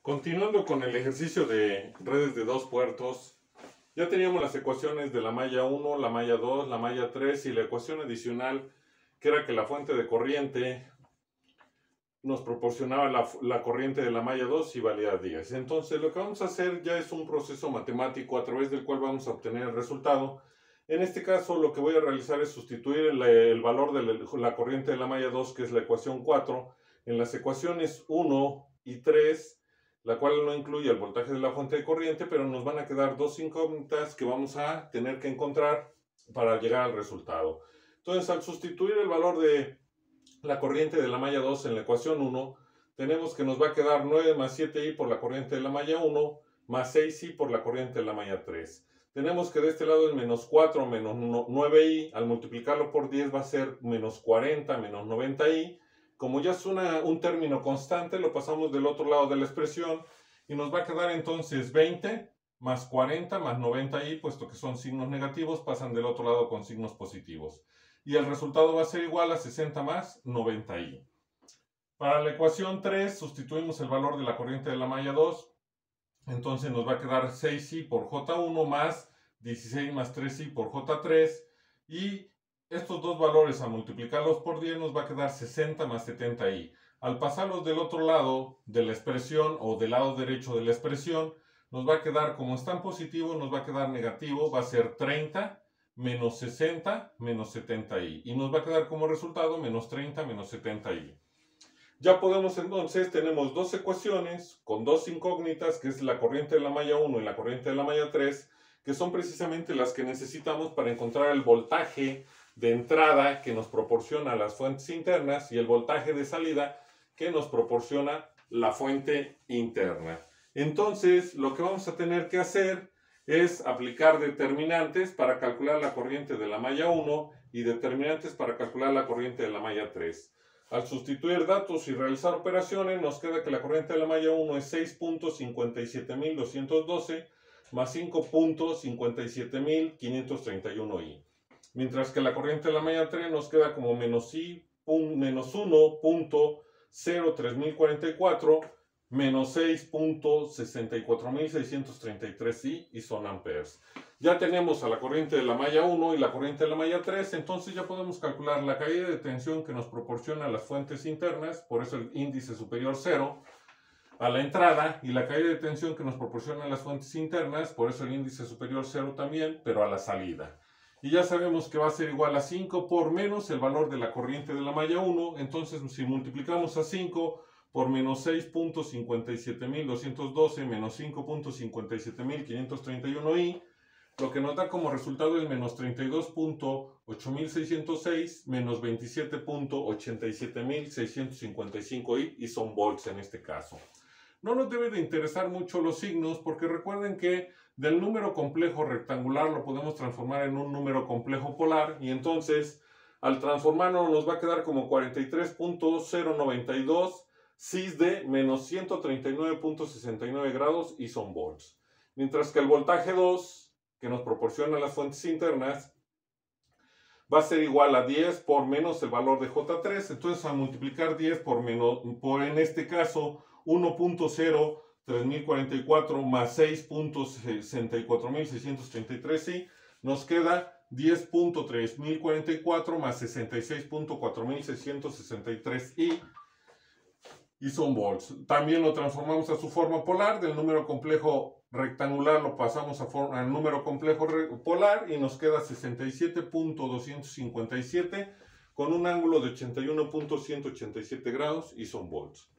Continuando con el ejercicio de redes de dos puertos, ya teníamos las ecuaciones de la malla 1, la malla 2, la malla 3 y la ecuación adicional que era que la fuente de corriente nos proporcionaba la corriente de la malla 2 y valía 10. Entonces lo que vamos a hacer ya es un proceso matemático a través del cual vamos a obtener el resultado. En este caso lo que voy a realizar es sustituir el valor de la corriente de la malla 2, que es la ecuación 4, en las ecuaciones 1 y 3, la cual no incluye el voltaje de la fuente de corriente, pero nos van a quedar dos incógnitas que vamos a tener que encontrar para llegar al resultado. Entonces, al sustituir el valor de la corriente de la malla 2 en la ecuación 1, tenemos que nos va a quedar 9 más 7i por la corriente de la malla 1 más 6i por la corriente de la malla 3. Tenemos que de este lado el menos 4 menos 9i, al multiplicarlo por 10 va a ser menos 40 menos 90i. Como ya es un término constante, lo pasamos del otro lado de la expresión y nos va a quedar entonces 20 más 40 más 90i, puesto que son signos negativos, pasan del otro lado con signos positivos. Y el resultado va a ser igual a 60 más 90i. Para la ecuación 3 sustituimos el valor de la corriente de la malla 2. Entonces nos va a quedar 6i por J1 más 16 más 3i por J3. Y estos dos valores, al multiplicarlos por 10, nos va a quedar 60 más 70i. Al pasarlos del otro lado de la expresión o del lado derecho de la expresión, nos va a quedar, como están positivos, nos va a quedar negativo, va a ser 30 menos 60 menos 70i. Y nos va a quedar como resultado menos 30 menos 70i. Ya podemos entonces, tenemos dos ecuaciones con dos incógnitas, que es la corriente de la malla 1 y la corriente de la malla 3, que son precisamente las que necesitamos para encontrar el voltaje de entrada que nos proporciona las fuentes internas y el voltaje de salida que nos proporciona la fuente interna. Entonces, lo que vamos a tener que hacer es aplicar determinantes para calcular la corriente de la malla 1 y determinantes para calcular la corriente de la malla 3. Al sustituir datos y realizar operaciones, nos queda que la corriente de la malla 1 es 6.57212 más 5.57531i. Mientras que la corriente de la malla 3 nos queda como menos 1.03044 menos 6.64633i y son amperes. Ya tenemos a la corriente de la malla 1 y la corriente de la malla 3, entonces ya podemos calcular la caída de tensión que nos proporciona las fuentes internas, por eso el índice superior 0, a la entrada, y la caída de tensión que nos proporcionan las fuentes internas, por eso el índice superior 0 también, pero a la salida. Y ya sabemos que va a ser igual a 5 por menos el valor de la corriente de la malla 1, entonces si multiplicamos a 5 por menos 6.57212 menos 5.57531i, lo que nos da como resultado es menos 32.8606 menos 27.87655i y son volts en este caso. No nos debe de interesar mucho los signos porque recuerden que del número complejo rectangular lo podemos transformar en un número complejo polar y entonces al transformarlo nos va a quedar como 43.092 cis de menos 139.69 grados y son volts. Mientras que el voltaje 2 que nos proporciona las fuentes internas va a ser igual a 10 por menos el valor de J3. Entonces al multiplicar 10 por en este caso 1.03044 más 6.64633i, nos queda 10.3044 más 66.4663i y son volts. También lo transformamos a su forma polar, del número complejo rectangular lo pasamos al número complejo polar y nos queda 67.257 con un ángulo de 81.187 grados y son volts.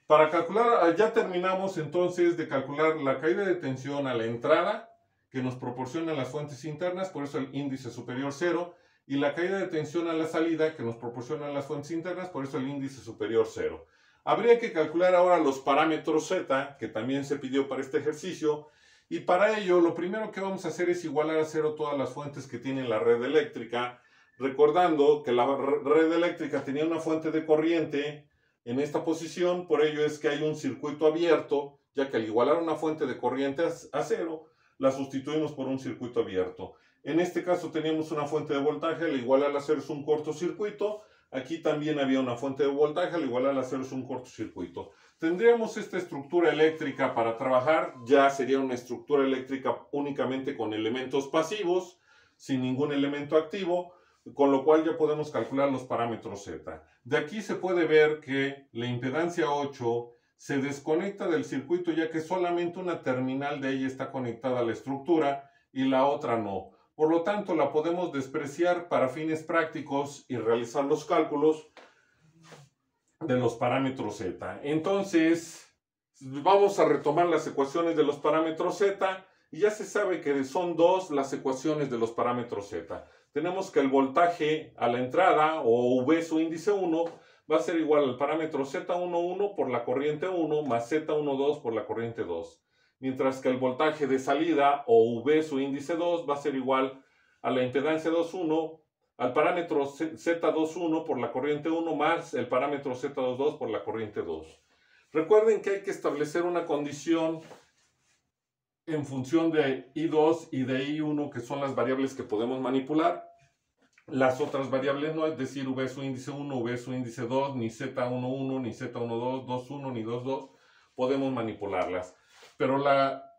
Para calcular, ya terminamos entonces de calcular la caída de tensión a la entrada que nos proporcionan las fuentes internas, por eso el índice superior 0, y la caída de tensión a la salida que nos proporcionan las fuentes internas, por eso el índice superior 0. Habría que calcular ahora los parámetros Z, que también se pidió para este ejercicio, y para ello lo primero que vamos a hacer es igualar a 0 todas las fuentes que tiene la red eléctrica, recordando que la red eléctrica tenía una fuente de corriente en esta posición, por ello es que hay un circuito abierto, ya que al igualar una fuente de corriente a 0, la sustituimos por un circuito abierto. En este caso teníamos una fuente de voltaje, al igualar a 0 es un cortocircuito, Aquí también había una fuente de voltaje, al igualar al acero es un cortocircuito. Tendríamos esta estructura eléctrica para trabajar, ya sería una estructura eléctrica únicamente con elementos pasivos, sin ningún elemento activo, con lo cual ya podemos calcular los parámetros Z. De aquí se puede ver que la impedancia 8 se desconecta del circuito ya que solamente una terminal de ella está conectada a la estructura y la otra no. Por lo tanto, la podemos despreciar para fines prácticos y realizar los cálculos de los parámetros Z. Entonces, vamos a retomar las ecuaciones de los parámetros Z y ya se sabe que son dos las ecuaciones de los parámetros Z. Tenemos que el voltaje a la entrada, o V su índice 1, va a ser igual al parámetro Z11 por la corriente 1 más Z12 por la corriente 2. Mientras que el voltaje de salida, o V su índice 2, va a ser igual a la impedancia 2,1 al parámetro Z21 por la corriente 1 más el parámetro Z22 por la corriente 2. Recuerden que hay que establecer una condición en función de I2 y de I1, que son las variables que podemos manipular. Las otras variables no, es decir, V su índice 1, V su índice 2, ni Z11, ni Z12, 21, ni 22, podemos manipularlas. Pero la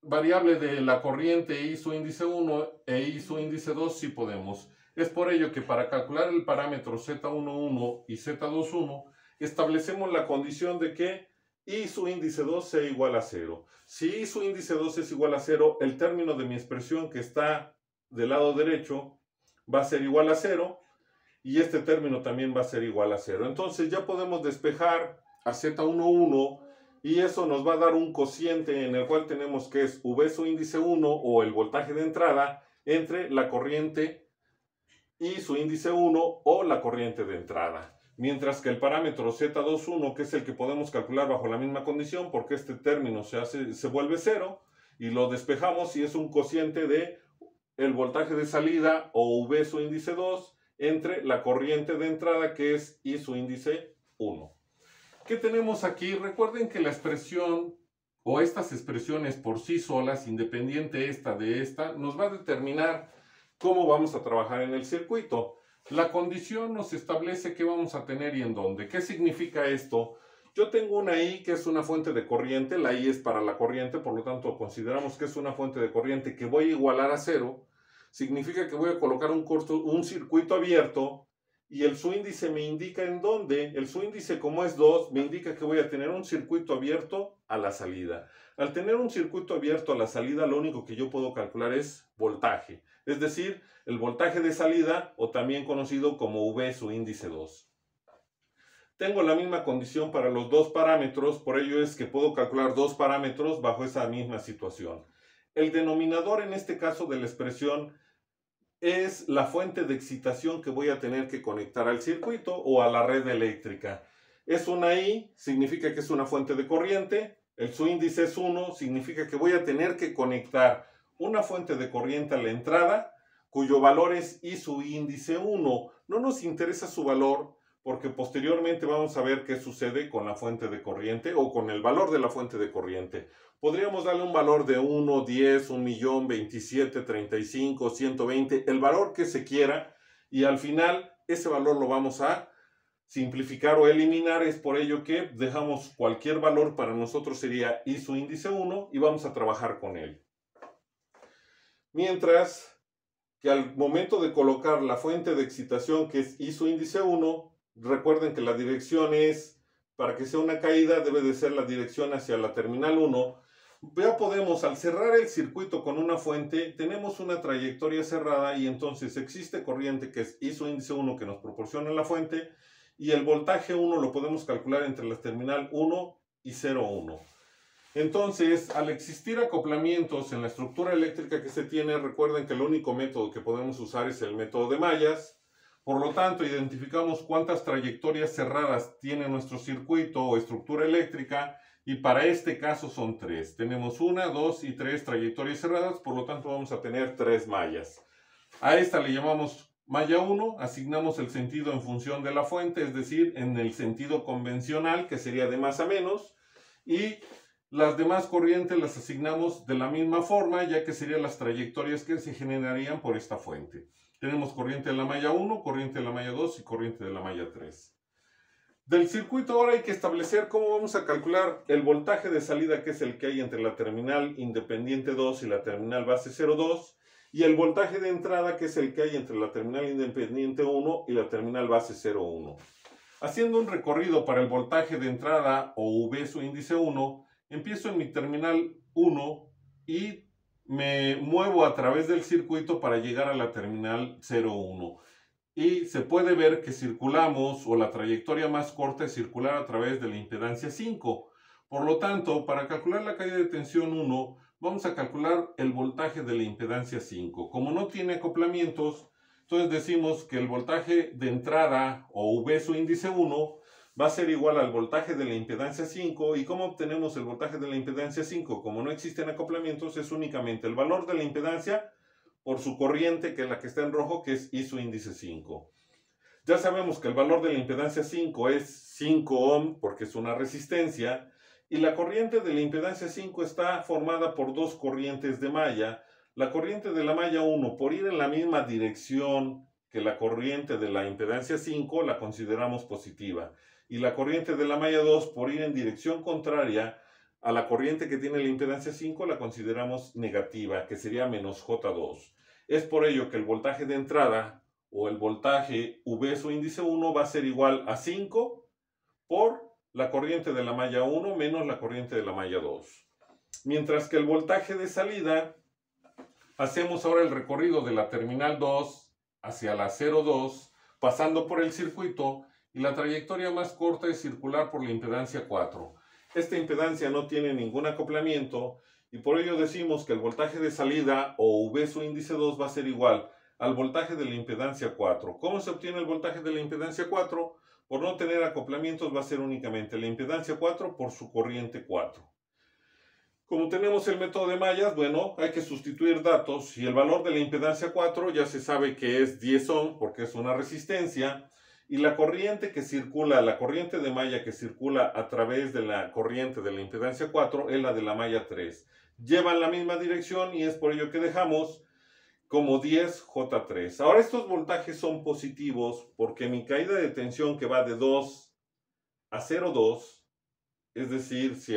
variable de la corriente I su índice 1 e I su índice 2 sí podemos. Es por ello que para calcular el parámetro Z11 y Z21 establecemos la condición de que I su índice 2 sea igual a 0. Si I su índice 2 es igual a 0, el término de mi expresión que está del lado derecho va a ser igual a 0 y este término también va a ser igual a 0. Entonces ya podemos despejar a Z11 y eso nos va a dar un cociente en el cual tenemos que es V su índice 1 o el voltaje de entrada entre la corriente y su índice 1 o la corriente de entrada. Mientras que el parámetro Z21, que es el que podemos calcular bajo la misma condición, porque este término se vuelve 0, y lo despejamos y es un cociente de el voltaje de salida o V su índice 2 entre la corriente de entrada, que es I su índice 1. ¿Qué tenemos aquí? Recuerden que la expresión o estas expresiones por sí solas, independiente esta de esta, nos va a determinar cómo vamos a trabajar en el circuito. La condición nos establece qué vamos a tener y en dónde. ¿Qué significa esto? Yo tengo una I que es una fuente de corriente, la I es para la corriente, por lo tanto consideramos que es una fuente de corriente que voy a igualar a 0. Significa que voy a colocar un circuito abierto y el subíndice me indica en dónde. El subíndice, como es 2, me indica que voy a tener un circuito abierto a la salida. Al tener un circuito abierto a la salida, lo único que yo puedo calcular es voltaje. Es decir, el voltaje de salida, o también conocido como V su índice 2. Tengo la misma condición para los dos parámetros, por ello es que puedo calcular dos parámetros bajo esa misma situación. El denominador en este caso de la expresión es la fuente de excitación que voy a tener que conectar al circuito o a la red eléctrica. Es una I, significa que es una fuente de corriente. El subíndice es 1, significa que voy a tener que conectar una fuente de corriente a la entrada, cuyo valor es I su índice 1. No nos interesa su valor porque posteriormente vamos a ver qué sucede con la fuente de corriente o con el valor de la fuente de corriente. Podríamos darle un valor de 1, 10, 1.000.000, 27, 35, 120, el valor que se quiera, y al final ese valor lo vamos a simplificar o eliminar. Es por ello que dejamos cualquier valor, para nosotros sería I su índice 1 y vamos a trabajar con él. Mientras que al momento de colocar la fuente de excitación, que es I su índice 1, recuerden que la dirección es, para que sea una caída, debe de ser la dirección hacia la terminal 1. Ya podemos, al cerrar el circuito con una fuente, tenemos una trayectoria cerrada y entonces existe corriente que es I su índice 1 que nos proporciona la fuente, y el voltaje 1 lo podemos calcular entre la terminal 1 y 0,1. Entonces, al existir acoplamientos en la estructura eléctrica que se tiene, recuerden que el único método que podemos usar es el método de mallas. Por lo tanto, identificamos cuántas trayectorias cerradas tiene nuestro circuito o estructura eléctrica, y para este caso son 3. Tenemos 1, 2 y 3 trayectorias cerradas, por lo tanto vamos a tener 3 mallas. A esta le llamamos malla 1, asignamos el sentido en función de la fuente, es decir, en el sentido convencional, que sería de más a menos, y las demás corrientes las asignamos de la misma forma, ya que serían las trayectorias que se generarían por esta fuente. Tenemos corriente de la malla 1, corriente de la malla 2 y corriente de la malla 3. Del circuito ahora hay que establecer cómo vamos a calcular el voltaje de salida, que es el que hay entre la terminal independiente 2 y la terminal base 02, y el voltaje de entrada, que es el que hay entre la terminal independiente 1 y la terminal base 01. Haciendo un recorrido para el voltaje de entrada o V su índice 1, empiezo en mi terminal 1 y me muevo a través del circuito para llegar a la terminal 01. Y se puede ver que circulamos, o la trayectoria más corta es circular a través de la impedancia 5. Por lo tanto, para calcular la caída de tensión 1, vamos a calcular el voltaje de la impedancia 5. Como no tiene acoplamientos, entonces decimos que el voltaje de entrada, o V su índice 1, va a ser igual al voltaje de la impedancia 5. ¿Y cómo obtenemos el voltaje de la impedancia 5? Como no existen acoplamientos, es únicamente el valor de la impedancia por su corriente, que es la que está en rojo, que es I su índice 5. Ya sabemos que el valor de la impedancia 5 es 5 ohm, porque es una resistencia, y la corriente de la impedancia 5 está formada por dos corrientes de malla. La corriente de la malla 1, por ir en la misma dirección que la corriente de la impedancia 5, la consideramos positiva. Y la corriente de la malla 2, por ir en dirección contraria a la corriente que tiene la impedancia 5, la consideramos negativa, que sería menos J2. Es por ello que el voltaje de entrada, o el voltaje V su índice 1, va a ser igual a 5 por la corriente de la malla 1 menos la corriente de la malla 2. Mientras que el voltaje de salida, hacemos ahora el recorrido de la terminal 2 hacia la 02, pasando por el circuito, y la trayectoria más corta es circular por la impedancia 4. Esta impedancia no tiene ningún acoplamiento, y por ello decimos que el voltaje de salida, o V su índice 2, va a ser igual al voltaje de la impedancia 4. ¿Cómo se obtiene el voltaje de la impedancia 4? Por no tener acoplamientos va a ser únicamente la impedancia 4 por su corriente 4. Como tenemos el método de mallas, bueno, hay que sustituir datos, y el valor de la impedancia 4 ya se sabe que es 10 ohm porque es una resistencia, y la corriente que circula, la corriente de malla que circula a través de la corriente de la impedancia 4 es la de la malla 3. Llevan la misma dirección, y es por ello que dejamos como 10J3. Ahora estos voltajes son positivos porque mi caída de tensión, que va de 2 a 0,2, es decir, si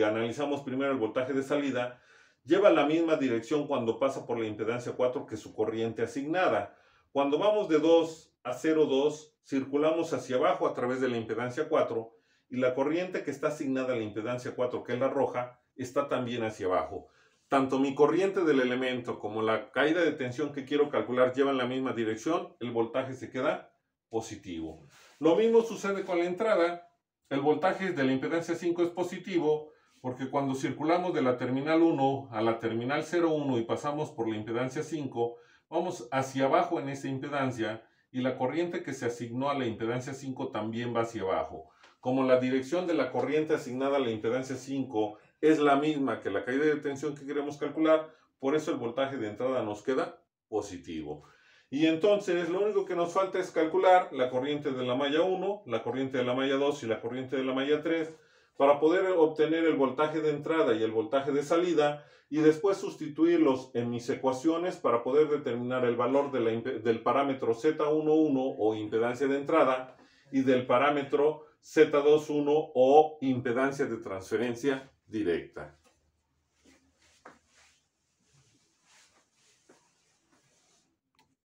analizamos primero el voltaje de salida, lleva la misma dirección cuando pasa por la impedancia 4 que su corriente asignada. Cuando vamos de 2 a 0,2, circulamos hacia abajo a través de la impedancia 4, y la corriente que está asignada a la impedancia 4, que es la roja, está también hacia abajo. Tanto mi corriente del elemento como la caída de tensión que quiero calcular llevan la misma dirección, el voltaje se queda positivo. Lo mismo sucede con la entrada. El voltaje de la impedancia 5 es positivo porque cuando circulamos de la terminal 1 a la terminal 01 y pasamos por la impedancia 5, vamos hacia abajo en esa impedancia, y la corriente que se asignó a la impedancia 5 también va hacia abajo. Como la dirección de la corriente asignada a la impedancia 5 es la misma que la caída de tensión que queremos calcular, por eso el voltaje de entrada nos queda positivo. Y entonces lo único que nos falta es calcular la corriente de la malla 1, la corriente de la malla 2 y la corriente de la malla 3 para poder obtener el voltaje de entrada y el voltaje de salida, y después sustituirlos en mis ecuaciones para poder determinar el valor del parámetro Z11 o impedancia de entrada y del parámetro Z21 o impedancia de transferencia directa.